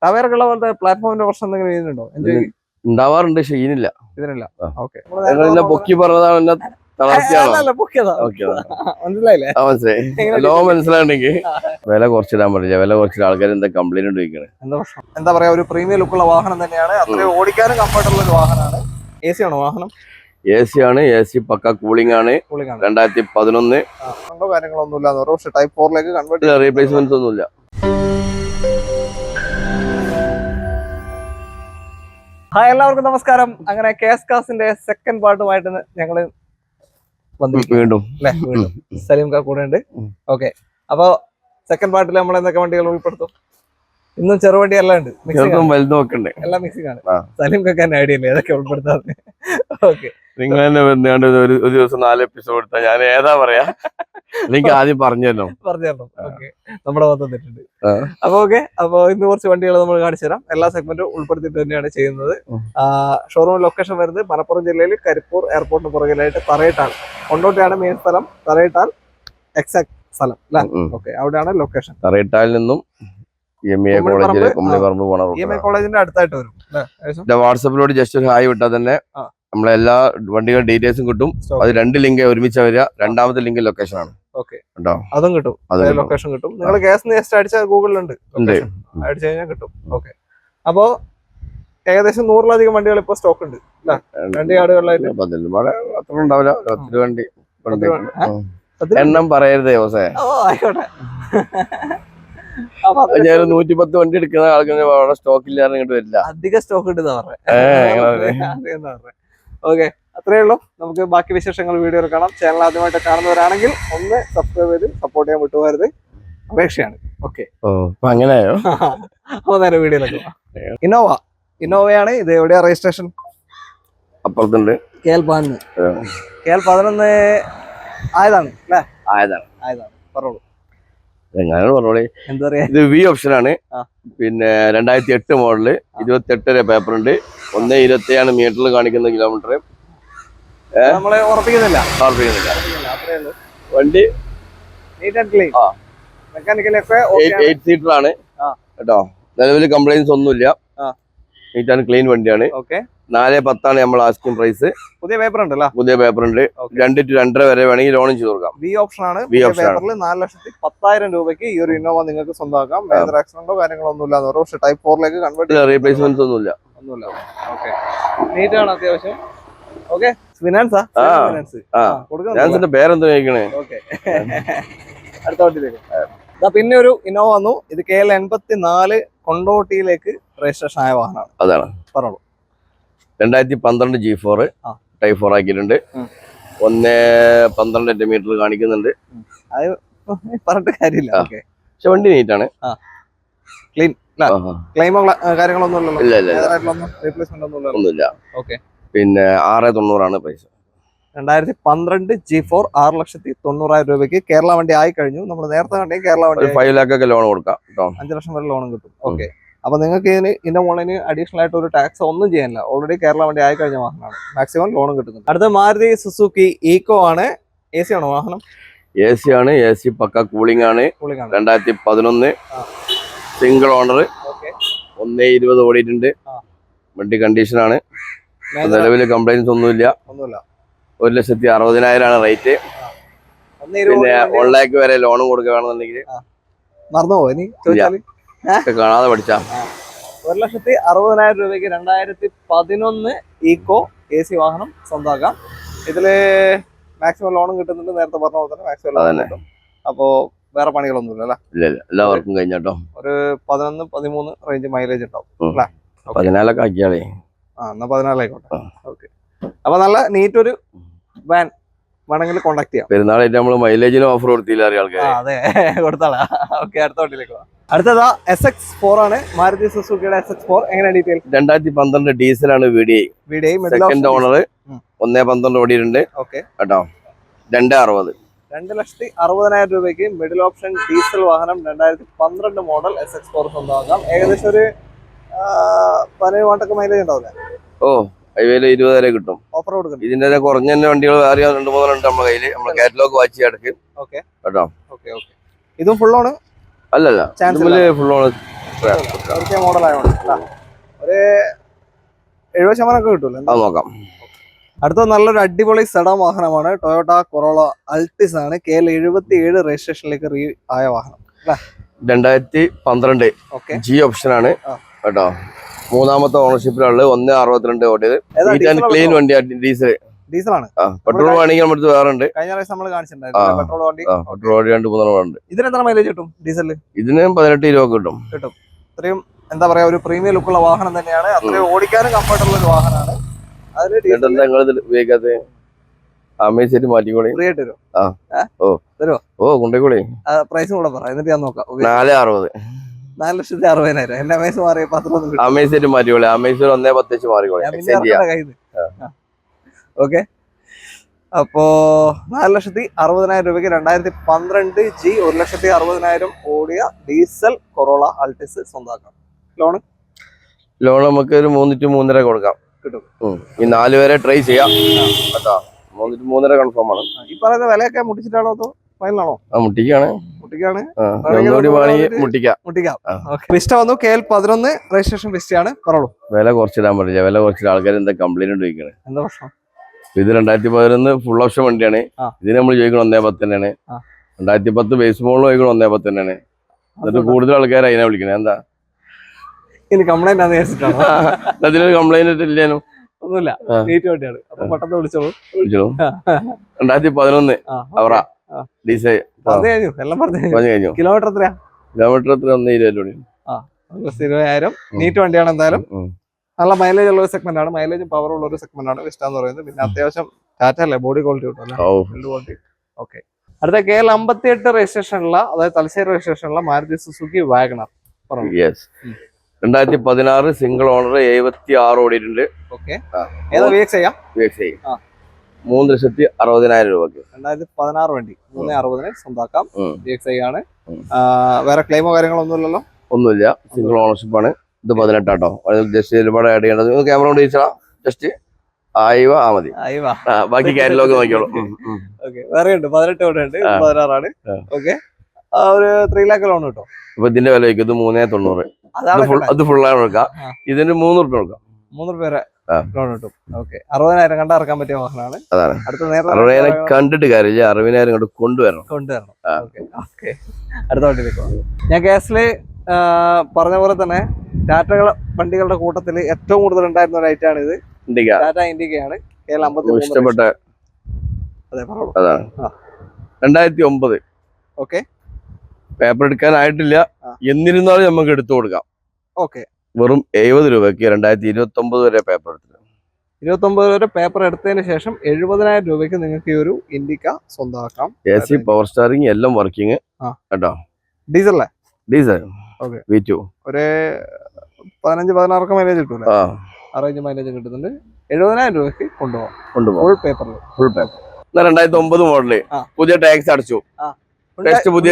ടവേർക്കുള്ള പോലത്തെ പ്ലാറ്റ്ഫോമിന്റെ പ്രശ്നം എന്തെങ്കിലും ചെയ്യുന്നുണ്ടോ? ഉണ്ടാവാറുണ്ട്, പക്ഷെ ഇതിനില്ല. ഇതിനില്ല. ഓക്കെ. പൊക്കി പറഞ്ഞതാണ് മനസ്സിലായില്ലേ? മനസ്സിലാണെങ്കിൽ വില കുറച്ചിടാൻ പറ്റില്ല. വില കുറച്ചിട്ട് ആൾക്കാർ എന്താ കംപ്ലൈന്റ് ചോദിക്കണേ. എന്താ പറയാ, ഒരു പ്രീമിയം ലുക്കുള്ള വാഹനം തന്നെയാണ്. അത്രയും ഓടിക്കാനും കംഫർട്ടുള്ള ഒരു വാഹനമാണ്. AC ആണോ വാഹനം? AC ആണ്. AC പക്ക കൂളിംഗ് ആണ്. 2011. കാര്യങ്ങളൊന്നുമില്ല. പക്ഷെ ടൈപ്പ് 4ലേക്ക് കൺവേർട്ട് റീപ്ലേസ്മെന്റ് ഒന്നുമില്ല. ഹായ്, എല്ലാവർക്കും നമസ്കാരം. അങ്ങനെ കേസ് കാസിന്റെ സെക്കൻഡ് പാർട്ടുമായിട്ട് ഞങ്ങള് വീണ്ടും സലീം കാ കൂടെ ഉണ്ട്. ഓക്കെ, അപ്പൊ സെക്കൻഡ് പാർട്ടിൽ നമ്മൾ എന്തൊക്കെ വണ്ടികൾ ഉൾപ്പെടുത്തും? ഇന്നും ചെറുവണ്ടി എല്ലാം ഉണ്ട്, എല്ലാം മിക്സിംഗ് ആണ്. സലീം കാക്കാൻ ഐഡിയ ഇല്ല ഏതൊക്കെ ഉൾപ്പെടുത്താന്ന്. ഓക്കെ, നിങ്ങൾ തന്നെ ഒരു ദിവസം 4 എപ്പിസോഡ് എടുത്താൽ ഞാൻ ഏതാ പറയാ? എനിക്ക് ആദ്യം പറഞ്ഞല്ലോ. ഓക്കെ, നമ്മുടെ ഭാഗത്ത് തന്നിട്ടുണ്ട്. അപ്പൊ ഓക്കെ, അപ്പൊ ഇന്ന് കുറച്ച് വണ്ടികൾ നമ്മൾ കാണിച്ചു തരാം. എല്ലാ സെഗ്മെന്റും ഉൾപ്പെടുത്തിയിട്ട് തന്നെയാണ് ചെയ്യുന്നത്. ഷോറൂം ലൊക്കേഷൻ വരുന്നത് മലപ്പുറം ജില്ലയിൽ കരിപ്പൂർ എയർപോർട്ടിന് പുറകിലായിട്ട് തറയിട്ടാൽ, കൊണ്ടോട്ടിയാണ് മെയിൻ സ്ഥലം, തറയിട്ടാൽ എക്സാക്ട് സ്ഥലം അല്ലേ? ഓക്കെ, അവിടെയാണ് ലൊക്കേഷൻ. തറയിട്ടാലിൽ നിന്നും കോളേജിന്റെ അടുത്തായിട്ട് വരും. വാട്സപ്പിലോട് ജസ്റ്റ് ഒരു ഹായ് വിട്ടാൽ തന്നെ നമ്മളെ എല്ലാ വണ്ടികളുടെ ഡീറ്റെയിൽസും കിട്ടും. അത് 2 ലിങ്ക് ഒരുമിച്ച് വരിക. രണ്ടാമത്തെ ലിങ്ക് ലൊക്കേഷൻ ആണ്. അതും കിട്ടും, ലൊക്കേഷൻ കിട്ടും. നിങ്ങൾ ഗ്യാസ് ജസ്റ്റ് അടിച്ചാൽ ഗൂഗിളിലുണ്ട്, അടിച്ചു കഴിഞ്ഞാൽ കിട്ടും. ഓക്കെ, അപ്പോ ഏകദേശം 100-ലധികം വണ്ടികൾ ഇപ്പൊ സ്റ്റോക്ക് ഉണ്ട്. 2 യാർഡുകളിലായിട്ട് എണ്ണം പറയരുതേ. ആയിക്കോട്ടെ, ഞാൻ 110 വണ്ടി എടുക്കുന്ന ആൾക്കാർ സ്റ്റോക്ക് ഇല്ലാതെ ഇങ്ങോട്ട് വരില്ല. അധികം സ്റ്റോക്ക് ഉണ്ട്. ഓക്കെ, അത്രേ ഉള്ളൂ. നമുക്ക് ബാക്കി വിശേഷങ്ങൾ വീഡിയോയിൽ കാണാം. ചാനൽ ആദ്യമായിട്ട് കാണുന്നവരാണെങ്കിൽ ഒന്ന് സബ്സ്ക്രൈബ് ചെയ്ത് സപ്പോർട്ട് ചെയ്യാൻ വിട്ടുപോകരുത്, അപേക്ഷയാണ്. ഓക്കെ, അങ്ങനെയോ? അപ്പൊ നേരെ വീഡിയോയിലേക്ക്. ഇന്നോവയാണ് ഇത്. എവിടെയാ രജിസ്ട്രേഷൻ? അപ്പുറത്തുണ്ട്. KL11 ആയതാണ് അല്ലേ? ആയതാണ്. പറഞ്ഞോളൂ. എന്താ പറയാ, ഇത് വി ഓപ്ഷൻ ആണ്. പിന്നെ 2008 മോഡല്, 28 പേപ്പർ ഉണ്ട്. 1.27 മീറ്ററിൽ കാണിക്കുന്ന കിലോമീറ്റർ. നമ്മള് ഉറപ്പിക്കുന്നില്ല. വണ്ടി മെക്കാനിക്കലൊക്കെ 8 സീറ്റർ ആണ് കേട്ടോ. നിലവിൽ കംപ്ലൈൻസ് ഒന്നുമില്ല. നീറ്റ് ആൻഡ് ക്ലീൻ വണ്ടിയാണ്. 4.10 നമ്മൾ ആസ്കിംഗ് പ്രൈസ്. പുതിയ പേപ്പർ ഉണ്ടല്ലോ? പുതിയ പേപ്പർ ഉണ്ട്. 2 to 2.5 വരെ വേണമെങ്കിൽ ലോണും ചെയ്ത് കൊടുക്കാം. വി ഓപ്ഷൻ ആണ്. 4,10,000 രൂപയ്ക്ക് ഈ ഒരു ഇന്നോവ നിങ്ങൾക്ക് സ്വന്തമാക്കാം. വേറെ ആക്സിഡന്റോ കാര്യങ്ങളോ ഒന്നുമില്ല. പക്ഷെ ടൈപ്പ് 4ലേക്ക് കൺവേർട്ട് റീപ്ലേസ്മെന്റ് ഒന്നുമില്ല. ഓക്കെ, നീറ്റ് ആണ് അത്യാവശ്യം. ഓക്കെ, ഫിനാൻസാ? ഫിനാൻസിന്റെ പേരെന്താ ചോദിക്കണേ? ഓക്കെ, അടുത്ത വണ്ടിയിലേക്ക്. പിന്നെ ഒരു ഇന്നോവ വന്നു. ഇത് KL84 കൊണ്ടോട്ടിയിലേക്ക് രജിസ്ട്രേഷൻ ആയ വാഹനമാണ്. അതാണ്. പറഞ്ഞോളൂ. 2012 G4 ടൈപ്പ് 4 ആക്കിയിട്ടുണ്ട്. 1.12 മീറ്റർ കാണിക്കുന്നുണ്ട്. അത് പറഞ്ഞിട്ട് കാര്യമില്ല. പക്ഷെ വണ്ടി നീറ്റാണ്, ക്ലീൻ. ക്ലെയിമോ കാര്യങ്ങളൊന്നും ഒന്നുമില്ല. പിന്നെ 690 പ്രൈസ്. 2012 G4 6,90,000 രൂപയ്ക്ക് കേരള വണ്ടി ആയി കഴിഞ്ഞു. നമ്മൾ നേരത്തെ കണ്ടേ കേരള വണ്ടി 5 lakh ലോൺ കൊടുക്കാം. 5 ലക്ഷം വരെ ലോണും കിട്ടും. ഓക്കെ, അപ്പൊ നിങ്ങൾക്ക് ഇതിന്റെ മുകളിൽ അഡീഷണൽ ആയിട്ട് ഒരു ടാക്സ് ഒന്നും ചെയ്യാനില്ല. ഓൾറെഡി കേരള വണ്ടി ആയി കഴിഞ്ഞ വാഹനമാണ്. മാക്സിമം ലോണും കിട്ടുന്നുണ്ട്. അടുത്ത മാരുതി സുസുക്കി ഈക്കോ ആണ്. AC ആണോ വാഹനം? AC ആണ്. AC പക്ക കൂളിംഗ് ആണ്. 2011 സിംഗിൾ ഓണർ. 1.20 ഓടിയിട്ടുണ്ട്. വണ്ടി കണ്ടീഷൻ ആണ്. നിലവിൽ കംപ്ലൈൻസ് ഒന്നുമില്ല. 1,60,000 റേറ്റ്. പിന്നെ 1 lakh വരെ ലോണും കൊടുക്കുകയാണെന്നുണ്ടെങ്കിൽ കാണാതെ പഠിച്ചാ 1,60,000 രൂപയ്ക്ക് 2011 ഈക്കോ AC വാഹനം സ്വന്തമാക്കാം. ഇതില് മാക്സിമം ലോണും കിട്ടുന്നുണ്ട്. നേരത്തെ പറഞ്ഞ പോലെ തന്നെ മാക്സിമം ലോൺ കിട്ടും. അപ്പോ വേറെ പണികളൊന്നുമില്ല അല്ലേ? എല്ലാവർക്കും കഴിഞ്ഞോ. ഒരു 11-13 റേഞ്ച് മൈലേജ് ഉണ്ടാവും. 14 ആക്കിയാളേ. എന്നാ 14 ആയിക്കോട്ടെ. ഓക്കെ, അപ്പൊ നല്ല നീറ്റ് ഒരു വാൻ വേണമെങ്കിൽ കോണ്ടാക്ട് ചെയ്യാം. പെരുന്നാളായിട്ട് നമ്മള് മൈലേജിന് ഓഫർ കൊടുത്തില്ല ആൾക്കാർ. അതെ, കൊടുത്താളാ. ഓക്കെ, അടുത്ത വണ്ടിയിലേക്ക് പോവാം. അടുത്തതാ SX4 ആണ്. മാരുതി സുസുക്കിയുടെ SX4. എങ്ങനെ ഡീറ്റെയിൽ? 2012 ഡീസലാണ്. VDI second owner. 1.12 ഓടിയിട്ടുണ്ട് കേട്ടോ. 2.60. 2,60,000 രൂപയ്ക്ക് മിഡിൽ ഓപ്ഷൻ ഡീസൽ വാഹനം 2012 മോഡൽ SX4 സ്വന്തമാക്കാം. ഏകദേശം ഒരു 15 വാട്ടൊക്കെ മൈലേജ് ഉണ്ടാവില്ല? ഹൈവേയില് 20 വരെ കിട്ടും. ഓഫർ കൊടുക്കും. ഇതിന്റെ കുറഞ്ഞ വണ്ടികൾ വേറെ 2-3 ഉണ്ട് നമ്മുടെ കയ്യില്. നമ്മളെ കാറ്റലോഗ് വാച്ച് കിടക്കും കേട്ടോ. ഇതും ഫുൾ ഓൺ? അല്ലല്ല, ഫുൾ ഓൺ മോഡലായോണ്ട് ഒരു 70% ഒക്കെ കിട്ടൂല. അത് നോക്കാം. അടുത്ത നല്ലൊരു അടിപൊളി സെഡാൻ വാഹനമാണ്. ടൊയോട്ട കൊറോള അൾട്ടിസ് ആണ്. KL77 രജിസ്ട്രേഷനിലേക്ക് റീ ആയ വാഹനം. 2012 ജി ഓപ്ഷൻ ആണ് കേട്ടോ. 3ാമത്തെ ഓണർഷിപ്പിലുള്ള 1.62 ഓടിയത്. ക്ലീൻ വണ്ടിയാണ്. ഡീസലാണ്. പെട്രോൾ വേണമെങ്കിൽ നമ്മുടെ വേറെ ഉണ്ട്. കഴിഞ്ഞ പ്രാവശ്യം നമ്മൾ കാണിച്ചിട്ടുണ്ടായിരുന്നു പെട്രോൾ വണ്ടി. പെട്രോൾ 2-3 ഉണ്ട്. ഇതിന് എത്ര മൈലേജ് കിട്ടും ഡീസലിൽ? ഇതിന് 18-20 കിട്ടും. ഇത്രയും എന്താ പറയാ ഒരു പ്രീമിയം ലുക്കുള്ള വാഹനം തന്നെയാണ്. അത്രയും ഓടിക്കാനും കംഫർട്ടുള്ള ഒരു വാഹനമാണ്. ഉപയോഗിക്കാത്ത അമേശേരി മാറ്റിക്കോളി. ഫ്രീ ആയിട്ട് തരും. കൊണ്ടേക്കോളി. പ്രൈസും കൂടെ പറ, എന്നിട്ട് ഞാൻ നോക്കാം. 460. 4,60,000. എന്റെ അമേസ് മാറി പത്രമൊന്നും അമേശേരി മാറ്റിക്കോളി. അമേശേരി 1.10 മാറിക്കോളി. ഓക്കെ. അപ്പോ 4,60,000 രൂപയ്ക്ക് 2012 G 1,60,000 ഓടിയ ഡീസൽ കൊറോള അൾട്ടിസ് സ്വന്തമാക്കാം. ലോൺ നമുക്ക് ഒരു 3 to 3.5 കൊടുക്കാം. കിട്ടും. ഈ 4 പേരെ ട്രൈ ചെയ്യാം കേട്ടോ. 3 to 3.5 കൺഫേം ആണ്. ഈ പറയുന്ന വിലയൊക്കെ മുട്ടിച്ചിട്ടാണോ അതോ ഫൈനലാണോ? മുട്ടിക്കാണ്. മുട്ടിക്കാം. ലിസ്റ്റ് വന്നു. KL11 രജിസ്ട്രേഷൻ ലിസ്റ്റ് ആണ്. പറഞ്ഞോളൂ. വില കുറച്ചിടാൻ പറ്റില്ല. വില കുറച്ചിട്ട് ആൾക്കാർ എന്താ കംപ്ലൈന്റ് ചോദിക്കണേ? എന്താ പ്രശ്നം? ഇത് 2011 ഫുൾ ഓപ്ഷൻ വണ്ടിയാണ്. ഇതിന് നമ്മൾ ചോദിക്കണം 1.10 തന്നെയാണ്. 2010 ബേസ് മോളിൽ ചോദിക്കണം 1.10 തന്നെയാണ്. എന്നിട്ട് കൂടുതൽ ആൾക്കാർ അതിനെ വിളിക്കണേ. എന്താ ഇനി കംപ്ലൈന്റ് ആണെന്ന് വിചാരിച്ചിട്ടാണോ? അതിലൊരു കംപ്ലൈന്റ് ഇല്ലേനു. ഒന്നുമില്ല. നീറ്റ് വണ്ടിയാണ്. അപ്പൊ പെട്ടെന്ന് വിളിച്ചോളൂ. 2011 അവറ ഡീസൽ എല്ലാം പറഞ്ഞു. കിലോമീറ്റർ എത്രയാ? കിലോമീറ്റർ എത്ര? 1.20. 20,000. നീറ്റ് വണ്ടിയാണ്. എന്തായാലും നല്ല മൈലേജ് ഉള്ള ഒരു സെഗ്മെന്റ് ആണ്. മൈലേജും പവർ ഉള്ള ഒരു സെഗ്മെന്റ് ആണ് വിസ്റ്റ എന്ന് പറയുന്നത്. പിന്നെ അത്യാവശ്യം ടാറ്റ അല്ലേ, ബോഡി ക്വാളിറ്റി കിട്ടും അല്ലേ? ഓക്കെ. അടുത്ത KL58 രജിസ്ട്രേഷനുള്ള, അതായത് തലശ്ശേരി രജിസ്ട്രേഷനുള്ള Maruti Suzuki WagonR. 2016 single owner 76 ഓടിയിട്ടുണ്ട്. ഓക്കെ. ഏതാ VXI? 3,60,000 രൂപക്ക് 2016 വണ്ടി 360 സ്വന്തമാക്കാം. VXI ആണ്. വേറെ ക്ലെയിമോ കാര്യങ്ങളോ ഒന്നുമില്ലല്ലോ? ഒന്നുമില്ല. സിംഗിൾ ഓണർഷിപ്പ് ആണ്. ഇത് 18 കേട്ടോ. ജസ്റ്റ് ഒരുപാട് ആഡ് ചെയ്യേണ്ടത്. ക്യാമറ കൊണ്ട് ചോദിച്ചാ ജസ്റ്റ് മതി. ബാക്കി കാറ്റലോഗ് നോക്കിയോളൂ. വേറെ ഉണ്ട്. 18 ഇവിടെ ഉണ്ട്. 16 ആണ്. ഓക്കെ. ഒരു 3 lakh ലോൺ കിട്ടും. ഇപ്പൊ ഇതിന്റെ വില വയ്ക്കും. ഇത് 390. അത് ഫുള്ളാണ് കൊടുക്കാം. ഇതിന് 3 രൂപ കൊടുക്കാം. 3 രൂപ വരെ ലോൺ കിട്ടും. ഓക്കെ. 60,000 കണ്ട ഇറക്കാൻ പറ്റിയ വാഹനമാണ്. അതാണ്. അടുത്ത 60,000 കണ്ടിട്ട് കാര്യമില്ല. 60,000 കൊണ്ട് കൊണ്ടുവരണം. ഓക്കെ. അടുത്ത വണ്ടിയിലേക്ക് പോകാം. ഞാൻ കേസില് പറഞ്ഞ പോലെ തന്നെ ടാറ്റ വണ്ടികളുടെ കൂട്ടത്തിൽ ഏറ്റവും കൂടുതൽ ഉണ്ടായിരുന്ന ഒരു ഐറ്റാണ് ഇത്. ടാറ്റ ഇൻഡിക്കയാണ്. ഇഷ്ടപ്പെട്ട അതാണ്. 2009. ഓക്കെ. പേപ്പർ എടുക്കാനായിട്ടില്ല. എന്നിരുന്നാലും നമുക്ക് എടുത്തു കൊടുക്കാം. ഓക്കെ. വെറും 70 രൂപയ്ക്ക് 2029 വരെ പേപ്പർ എടുത്തില്ല. 29 വരെ പേപ്പർ എടുത്തതിന് ശേഷം 70,000 രൂപയ്ക്ക് നിങ്ങൾക്ക് ഈ ഒരു ഇൻഡിക്ക സ്വന്തമാക്കാം. AC പവർ സ്റ്റാറിംഗ് എല്ലാം വർക്കിംഗ് കേട്ടോ. ഡീസലല്ലേ? ഡീസൽ. V2. ഒരു 15-16 മൈലേജ് കിട്ടൂല. ആ റേഞ്ച് മൈലേജ് കിട്ടുന്നുണ്ട്. 70,000 രൂപയ്ക്ക് കൊണ്ടുപോകാം. Full paper. 2009 മോഡല്. പുതിയ ടാക്സ് അടച്ചു. ടെസ്റ്റ് പുതിയ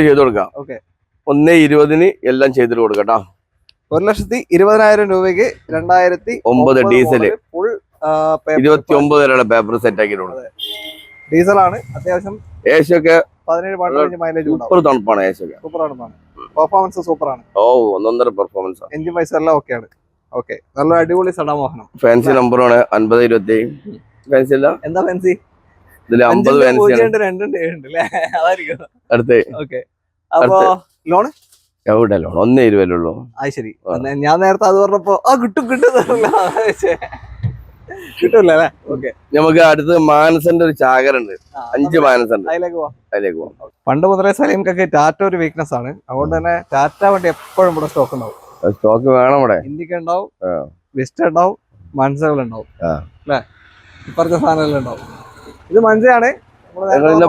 ചെയ്ത് കൊടുക്കാം. 1.20 എല്ലാം ചെയ്തിട്ട് കൊടുക്കട്ടോ. 1,20,000 രൂപയ്ക്ക് 2009 ഡീസല് ഫുൾ 29 വരെയുള്ള പേപ്പർ സെറ്റ് ആക്കി കൊടുക്കും. ഡീസലാണ്. അത്യാവശ്യം ഏഷ്യൊക്കെ 17-18 മൈലേജ് സൂപ്പർ തണുപ്പാണ്. ഏഷ്യൊക്കെ സൂപ്പർ തണുപ്പാണ്. പെർഫോമൻസ് സൂപ്പറാണ്. ഒന്നൊന്നര പെർഫോമൻസ്. എഞ്ചിൻ വൈസ് എല്ലാം ഓക്കെയാണ്. ഓക്കെ. നല്ല അടിപൊളി സെഡാൻ വാഹനം. ഫാൻസി നമ്പറാണ് 5027. ഫാൻസി അല്ല, എന്താ ഫാൻസി? ഇതില് 50 ഫാൻസി അടുത്ത്. ഓക്കെ. അപ്പൊ ലോൺ എവിടെ? ലോൺ 1.20 ഉള്ളൂ. ശരി. ഞാൻ നേരത്തെ അത് പറഞ്ഞപ്പോ കിട്ടും കിട്ടൂല അല്ലേ? ഓക്കെ. നമുക്ക് അടുത്ത് മാനസന്റെ ഒരു ചാകരുണ്ട്. 5 മാനസുണ്ട്. അതിലേക്ക് പോവാം. പണ്ട് മുതലേ സലീംക്കൊക്കെ ടാറ്റ ഒരു വീക്ക്നെസ് ആണ്. അതുകൊണ്ട് തന്നെ ടാറ്റ വണ്ടി എപ്പോഴും ഇവിടെ സ്റ്റോക്ക് ഉണ്ടാവും. സ്റ്റോക്ക് വേണം. ഇവിടെ ഇൻഡിക്ക ഉണ്ടാവും, വിസ്റ്റ ഉണ്ടാവും, മൻസകൾ ഉണ്ടാവും അല്ലേ? ഇപ്പറത്തെ സാധനങ്ങൾ ഉണ്ടാവും. ഇത് മൻസയാണ്.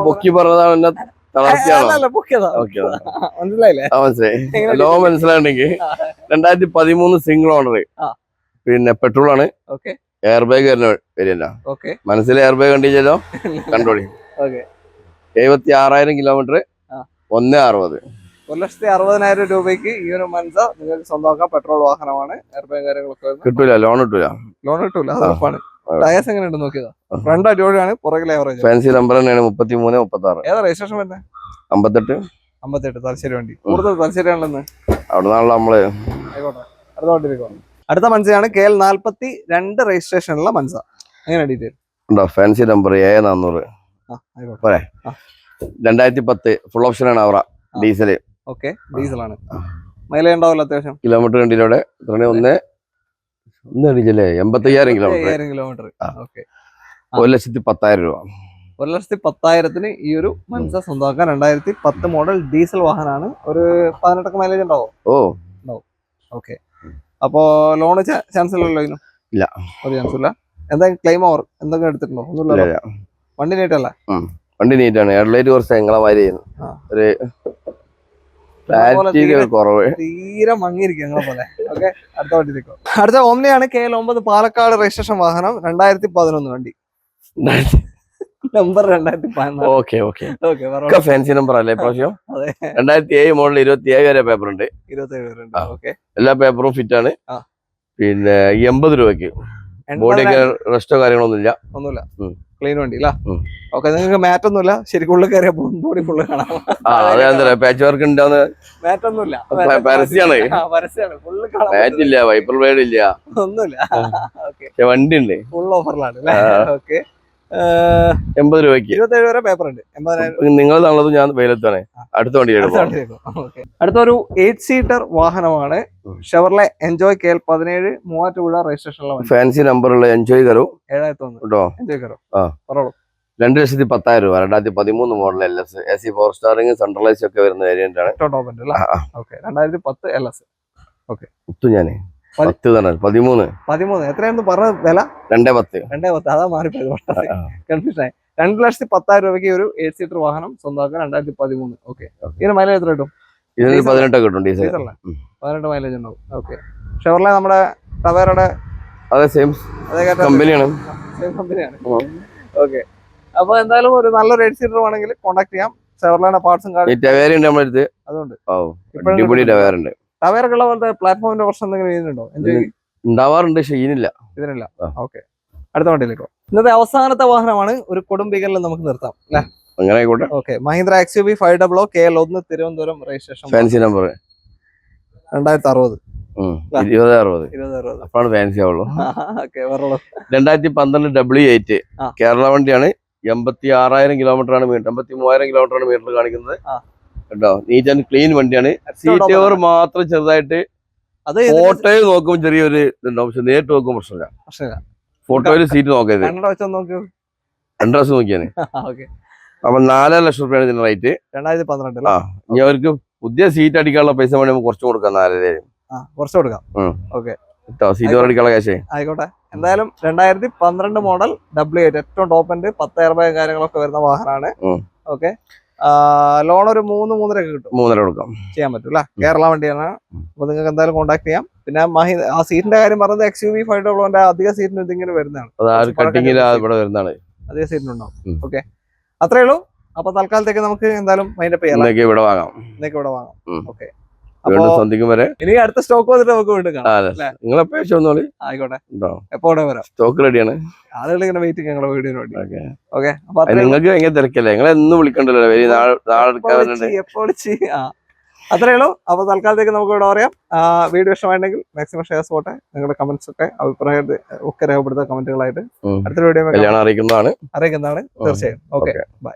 പൊക്കി പറഞ്ഞതാണ്. മനസ്സിലായില്ലേ? ലോ മനസ്സിലാണെങ്കിൽ 2013 സിംഗിൾ ഓണർ. പിന്നെ പെട്രോൾ ആണ്. എയർ ബാഗ് വരില്ല. മനസ്സിൽ എയർ ബാഗ് കണ്ടില്ലല്ലോ? കണ്ടോളി. 76,000 കിലോമീറ്റർ. 1.60. 1,60,000 രൂപയ്ക്ക് ഈ ഒരു മൻസ നിങ്ങൾക്ക് സ്വന്തമാക്കാം. പെട്രോൾ വാഹനമാണ്. എയർ ബാഗ് കാര്യങ്ങളൊക്കെ കിട്ടൂല. ലോൺ കിട്ടൂല. അത് ഉറപ്പാണ്. ടയേഴ്സ് എങ്ങനെയുണ്ട് നോക്കിയതാ? ഫ്രണ്ട് അടിപൊളിയാണ്. പുറകിൽ ആവറേജ്. ഫാൻസി നമ്പർ തന്നെയാണ് 33-36. ഏതാ രജിസ്ട്രേഷൻ വരുന്നത്? 58. 58 തലശ്ശേരി വണ്ടി. കൂടുതൽ തലശ്ശേരി ആണെന്ന് അവിടെ നിന്നാണല്ലോ നമ്മള്. ആയിക്കോട്ടെ, അടുത്ത വണ്ടിയിലേക്ക്. അടുത്ത മൻസയാണ് KL 42 രജിസ്ട്രേഷനുള്ള മൻസ. എങ്ങനെ ഡീറ്റെയിൽ ഉണ്ടോ? Fancy number A400. പോരെ? 2010 ഫുൾ ഓപ്ഷൻ ആണ് അവറ ഡീസല്. ഓക്കെ, ഡീസലാണ്. മൈലേജ് ഉണ്ടാവില്ല അത്യാവശ്യം. കിലോമീറ്റർ കണ്ടിലൂടെ ഒന്ന് അടിച്ചല്ലേ 85,000 കിലോമീറ്റർ. ഓക്കെ, 1,10,000 രൂപ. 1,10,000-ന് ഈ ഒരു മൻസ സ്വന്തമാക്കാൻ. 2010 മോഡൽ ഡീസൽ വാഹനമാണ്. ഒരു 18 മൈലേജ് ഉണ്ടാവും. ഉണ്ടാവും. ഓക്കെ, അപ്പോ ലോണ് ചാൻസ് ഇല്ലല്ലോ ഇതിനും? ഇല്ല, ഒരു ചാൻസ് ഇല്ല. എന്തെങ്കിലും ക്ലെയിം ഓവർ എന്തെങ്കിലും എടുത്തിട്ടുണ്ടോ? ഒന്നുമില്ല. വണ്ടി നീട്ടല്ല? വണ്ടി നീറ്റാണ്. ഹെഡ്ലൈറ്റ് കുറച്ച് എങ്ങളെ മാതിരി ഒരു കുറവ്, തീരെ മങ്ങിയിരിക്കും ഞങ്ങളെ പോലെ. ഓക്കെ, അടുത്ത വണ്ടിയിലേക്കോ. അടുത്ത ഓംനിയാണ് KL 9 പാലക്കാട് രജിസ്ട്രേഷൻ വാഹനം. 2011 വണ്ടി. നമ്പർ 2011. ഫാൻസി നമ്പർ അല്ലേ പ്രാവശ്യം? 2007 മോഡൽ 27 വരെ പേപ്പർ ഉണ്ട്. 27 എല്ലാ പേപ്പറും ഫിറ്റ് ആണ്. പിന്നെ 80 രൂപയ്ക്ക്. ബോഡിയൊക്കെ റെസ്റ്റോ കാര്യങ്ങളൊന്നുമില്ല. ഒന്നുമില്ല, ക്ലീൻ വണ്ടി അല്ല? ഓക്കെ, നിങ്ങൾക്ക് മാറ്റൊന്നുമില്ല. ശരിക്കും ഉള്ളിൽ കയറിയ ബോഡി ഫുള്ള് കാണാം. പാച്ച് വർക്ക് ഉണ്ടാവുന്ന മാറ്റൊന്നുമില്ല, പരസ്യമാണ്. മാറ്റില്ല, വൈപ്പർ ബ്ലേഡ് ഇല്ല, ഒന്നുമില്ല. വണ്ടി ഉണ്ട്, ഫുൾ ഓഫറിലാണ്. ഓക്കെ, 80 രൂപയ്ക്ക്. 27 വരെ പേപ്പർ ഉണ്ട്. 80,000. നിങ്ങൾ തന്നത് ഞാൻ വെയിലത്താണ്. അടുത്ത വണ്ടി അടുത്തൊരു 8 സീറ്റർ വാഹനമാണ്. ഷെവർലെ എൻജോയ് KL 17 മൂവാറ്റുപുഴ രജിസ്ട്രേഷനുള്ള ഫാൻസി നമ്പറുള്ള എൻജോയ് കറോ 7,000 കേട്ടോ. എൻജോയ് കറോ 2,10,000 രൂപ. 2013 model LS AC 4 steering centralise ഒക്കെ വരുന്ന വേരിയന്റ് ആണ്. 2010 LS. ഓക്കെ, ഞാന് 13 എത്രയായിരുന്നു പറഞ്ഞ വില? 2,10. അതാ മാറിപ്പോയത്, കൺഫ്യൂഷൻ ആയി. 2,10,000 രൂപയ്ക്ക് ഒരു 8 സീറ്റർ വാഹനം സ്വന്തമാക്കാൻ. 2013. ഓക്കെ, ഇതിന് മൈലേജ് എത്ര കിട്ടും? ഇതിന് 18 കിട്ടും. ഡീസൽ 18 മൈലേജ് ഉണ്ടാവും. ഓക്കെ, ഷെവർലെ നമ്മുടെ ടവേറയുടെ അതെ സെയിം കമ്പനിയാണ്. ഓക്കെ, അപ്പൊ എന്തായാലും ഒരു നല്ലൊരു 8 സീറ്റർ വേണമെങ്കിൽ കോൺടാക്ട് ചെയ്യാം. ഷെവർലയുടെ പാർട്സും അതുകൊണ്ട് ടവേറൊക്കെ ഉള്ള പോലത്തെ പ്ലാറ്റ്ഫോമിന്റെ പ്രശ്നം എന്തെങ്കിലും ഇതിനുണ്ടോ? ഉണ്ടാവാറുണ്ട്, പക്ഷേ ഇതിനില്ല. ഓക്കെ, അടുത്ത വണ്ടിയിലേക്കോ. ഇന്നത്തെ അവസാനത്തെ വാഹനമാണ്. ഒരു കൊടുംബികലിൽ നമുക്ക് നിർത്താം അല്ലെ? അങ്ങനെ ആയിക്കോട്ടെ. Okay, Mahindra XUV 500 KL 1 Thiruvananthapuram registration. Fancy number 2060. 2060 അപ്പാണ് ഫാൻസി ആവുള്ളൂ. 2012 W8 കേരള വണ്ടിയാണ്. 86,000 കിലോമീറ്റർ ആണ്, 83,000 കിലോമീറ്റർ ആണ് മീറ്റർ കാണിക്കുന്നത് കേട്ടോ. നീറ്റ് ആൻഡ് ക്ലീൻ വണ്ടിയാണ്. സീറ്റ് കവർ മാത്രം ചെറുതായിട്ട് ഫോട്ടോയിൽ നോക്കുമ്പോൾ ചെറിയൊരു ഇതുണ്ടാവും, പക്ഷെ നേരിട്ട് നോക്കുമ്പോൾ പ്രശ്നമില്ല. ഫോട്ടോയിൽ സീറ്റ് നോക്കരുത്, 2 വർഷം നോക്കിയാണ്. അപ്പൊ 4 ലക്ഷം രൂപയാണ് ഇതിന്റെ റേറ്റ്. 2012. ഇനി അവർക്ക് പുതിയ സീറ്റ് അടിക്കാനുള്ള പൈസ വേണ്ടി നമുക്ക് കുറച്ച് കൊടുക്കാം. 4,000 കുറച്ച് കൊടുക്കാം. ഓക്കെ, സീറ്റ് അടിക്കാനുള്ള കാശേ ആയിക്കോട്ടെ. എന്തായാലും 2012 മോഡൽ W8 ഏറ്റവും ടോപ്പ് എൻഡ് 10 എയർ ബാഗ് കാര്യങ്ങളൊക്കെ വരുന്ന വാഹനമാണ്. ഓക്കെ, ലോൺ ഒരു 3-3.5 കിട്ടും. 3.5 കൊടുക്കാം, ചെയ്യാൻ പറ്റും അല്ലെ? കേരള വണ്ടിയാണ്. അപ്പൊ നിങ്ങൾക്ക് എന്തായാലും കോൺടാക്ട് ചെയ്യാം. പിന്നെ ആ സീറ്റിന്റെ കാര്യം പറഞ്ഞത് XUV 500 അധിക സീറ്റിന് ഇതിങ്ങനെ വരുന്നതാണ്. അധിക സീറ്റിനുണ്ടാവും. ഓക്കെ, അത്രേ ഉള്ളൂ. അപ്പൊ തൽക്കാലത്തേക്ക് നമുക്ക് എന്തായാലും മൈൻഡപ്പ് ചെയ്യാം. ഇവിടെ വാങ്ങാം. ഓക്കെ, ഇനി അടുത്ത സ്റ്റോക്ക് വന്നിട്ട് നമുക്ക് വീണ്ടും കാണാം. ആയിക്കോട്ടെ, എപ്പോ വരാം. സ്റ്റോക്ക് റെഡിയാണ്. ആളുകൾ ഇങ്ങനെ വെയിറ്റിംഗ് ഞങ്ങളുടെ വീഡിയോന് വേണ്ടി. ഓക്കെ, നിങ്ങൾക്ക് ഭയങ്കര തിരക്കല്ലേ, നിങ്ങൾ എന്നും വിളിക്കണ്ടല്ലോ. അത്രേ ഉള്ളൂ. അപ്പൊ തൽക്കാലത്തേക്ക് നമുക്ക് ഇവിടെ പറയാം. വീഡിയോ ഇഷ്ടമായിട്ടുണ്ടെങ്കിൽ മാക്സിമം ഷെയർസ് പോട്ടെ. നിങ്ങളുടെ കമന്റ്സ് ഒക്കെ അഭിപ്രായം ഒക്കെ രേഖപ്പെടുത്തുക കമന്റുകളായിട്ട്. അടുത്ത വീഡിയോ അറിയിക്കുന്നതാണ് തീർച്ചയായും. Okay, by.